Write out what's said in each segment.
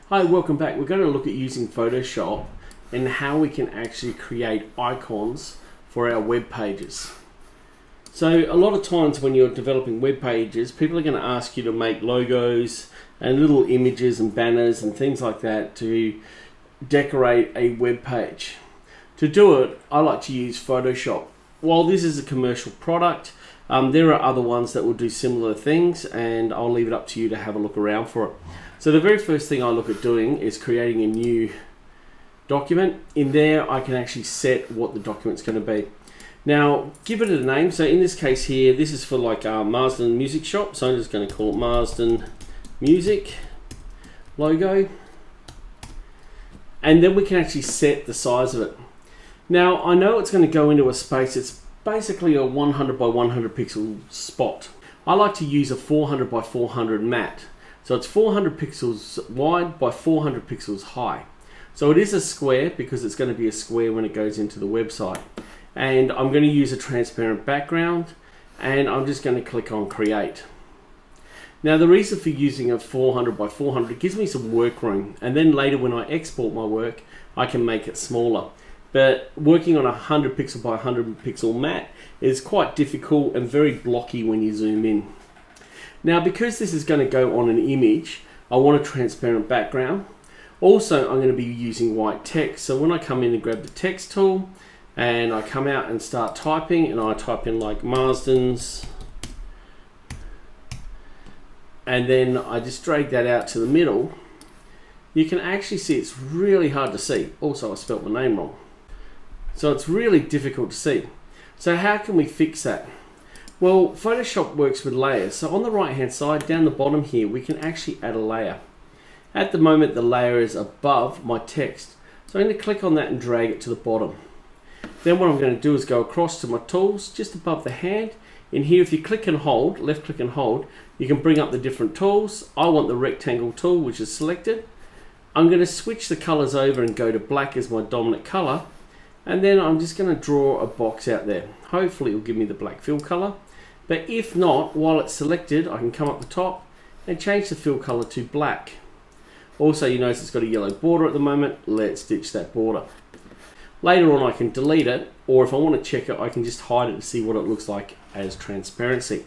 Hi, welcome back. We're going to look at using Photoshop and how we can actually create icons for our web pages. So a lot of times when you're developing web pages, people are going to ask you to make logos and little images and banners and things like that to decorate a web page. To do it, I like to use Photoshop. While this is a commercial product, there are other ones that will do similar things, and I'll leave it up to you to have a look around for it. So the very first thing I look at doing is creating a new document. In there I can actually set what the document's going to be. Now give it a name. So in this case here, this is for like Marsden Music Shop, so I'm just going to call it Marsden Music logo, and then we can actually set the size of it. Now I know it's going to go into a space. It's basically a 100 by 100 pixel spot. I like to use a 400 by 400 mat. So it's 400 pixels wide by 400 pixels high. So it is a square because it's going to be a square when it goes into the website. And I'm going to use a transparent background, and I'm just going to click on create. Now the reason for using a 400 by 400, it gives me some work room, and then later when I export my work I can make it smaller. But working on a 100 pixel by 100 pixel mat is quite difficult and very blocky when you zoom in. Now because this is going to go on an image, I want a transparent background. Also I'm going to be using white text, so when I come in and grab the text tool and I come out and start typing, and I type in like Marsden's, and then I just drag that out to the middle, you can actually see it's really hard to see. Also I spelt my name wrong, so it's really difficult to see. So how can we fix that? Well, Photoshop works with layers. So on the right hand side, down the bottom here, we can actually add a layer. At the moment, the layer is above my text. So I'm going to click on that and drag it to the bottom. Then what I'm going to do is go across to my tools, just above the hand. In here, if you click and hold, left click and hold, you can bring up the different tools. I want the rectangle tool, which is selected. I'm going to switch the colors over and go to black as my dominant color. And then I'm just going to draw a box out there. Hopefully it will give me the black fill color. But if not, while it's selected, I can come up the top and change the fill color to black. Also, you notice it's got a yellow border at the moment. Let's ditch that border. Later on I can delete it, or if I want to check it, I can just hide it to see what it looks like as transparency.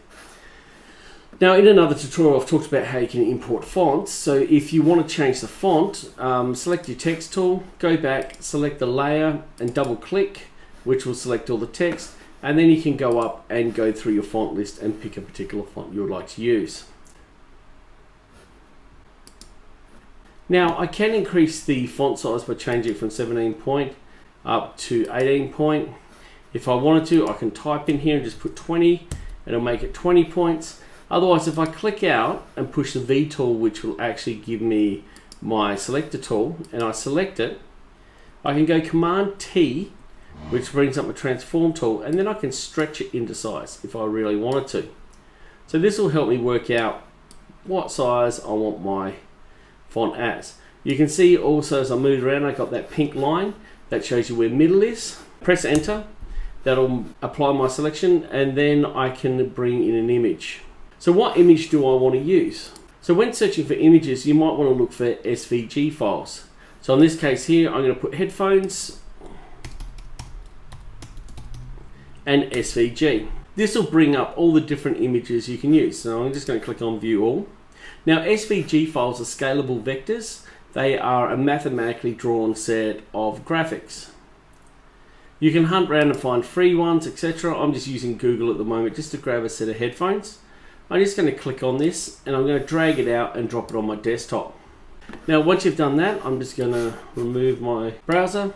Now in another tutorial I've talked about how you can import fonts. So if you want to change the font, select your text tool, go back, select the layer and double click, which will select all the text, and then you can go up and go through your font list and pick a particular font you would like to use. Now I can increase the font size by changing it from 17 point up to 18 point. If I wanted to, I can type in here and just put 20, and it'll make it 20 points. Otherwise, if I click out and push the V tool, which will actually give me my selector tool, and I select it, I can go Command T, which brings up my transform tool, and then I can stretch it into size if I really wanted to. So this will help me work out what size I want my font as. You can see also as I move around, I got that pink line that shows you where middle is. Press enter, that'll apply my selection, and then I can bring in an image. So what image do I want to use? So when searching for images, you might want to look for SVG files. So in this case here, I'm going to put headphones and SVG. This will bring up all the different images you can use. So I'm just going to click on view all. Now SVG files are scalable vectors. They are a mathematically drawn set of graphics. You can hunt around and find free ones, etc. I'm just using Google at the moment just to grab a set of headphones. I'm just going to click on this and I'm going to drag it out and drop it on my desktop. Now once you've done that, I'm just going to remove my browser,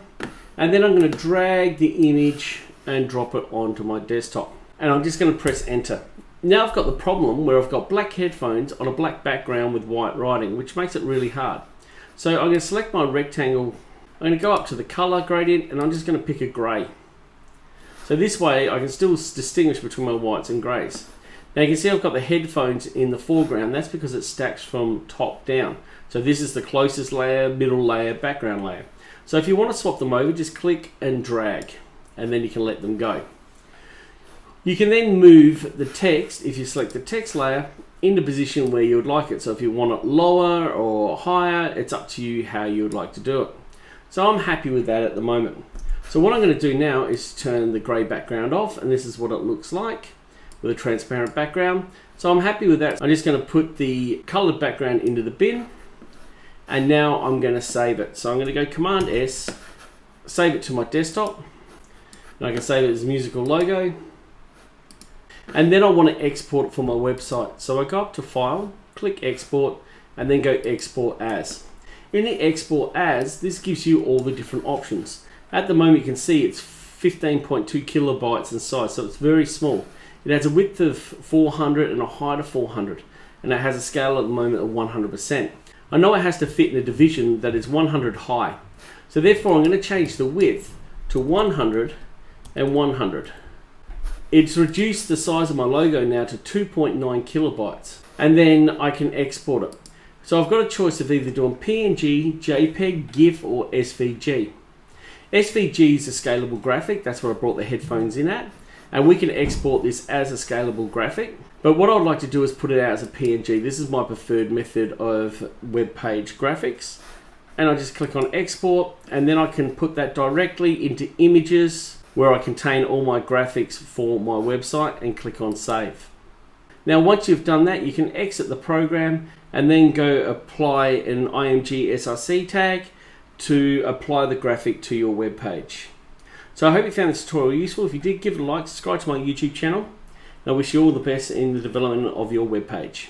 and then I'm going to drag the image and drop it onto my desktop, and I'm just going to press enter. Now I've got the problem where I've got black headphones on a black background with white writing, which makes it really hard. So I'm going to select my rectangle, I'm going to go up to the color gradient, and I'm just going to pick a grey. So this way I can still distinguish between my whites and greys. Now you can see I've got the headphones in the foreground. That's because it stacks from top down. So this is the closest layer, middle layer, background layer. So if you want to swap them over, just click and drag, and then you can let them go. You can then move the text, if you select the text layer, into position where you would like it. So if you want it lower or higher, it's up to you how you would like to do it. So I'm happy with that at the moment. So what I'm going to do now is turn the grey background off, and this is what it looks like with a transparent background. So I'm happy with that. I'm just going to put the coloured background into the bin, and now I'm going to save it. So I'm going to go Command S, save it to my desktop, and I can save it as musical logo. And then I want to export it for my website. So I go up to File, click Export, and then go Export As. In the Export As, this gives you all the different options. At the moment you can see it's 15.2 kilobytes in size, so it's very small. It has a width of 400 and a height of 400, and it has a scale at the moment of 100%. I know it has to fit in a division that is 100 high. So therefore I'm going to change the width to 100 and 100. It's reduced the size of my logo now to 2.9 kilobytes, and then I can export it. So I've got a choice of either doing PNG, JPEG, GIF, or SVG. SVG is a scalable graphic, that's what I brought the headphones in at, and we can export this as a scalable graphic. But what I'd like to do is put it out as a PNG. This is my preferred method of web page graphics. And I just click on export, and then I can put that directly into images, where I contain all my graphics for my website, and click on save. Now once you've done that, you can exit the program and then go apply an IMG SRC tag to apply the graphic to your web page. So I hope you found this tutorial useful. If you did, give it a like, subscribe to my YouTube channel, and I wish you all the best in the development of your web page.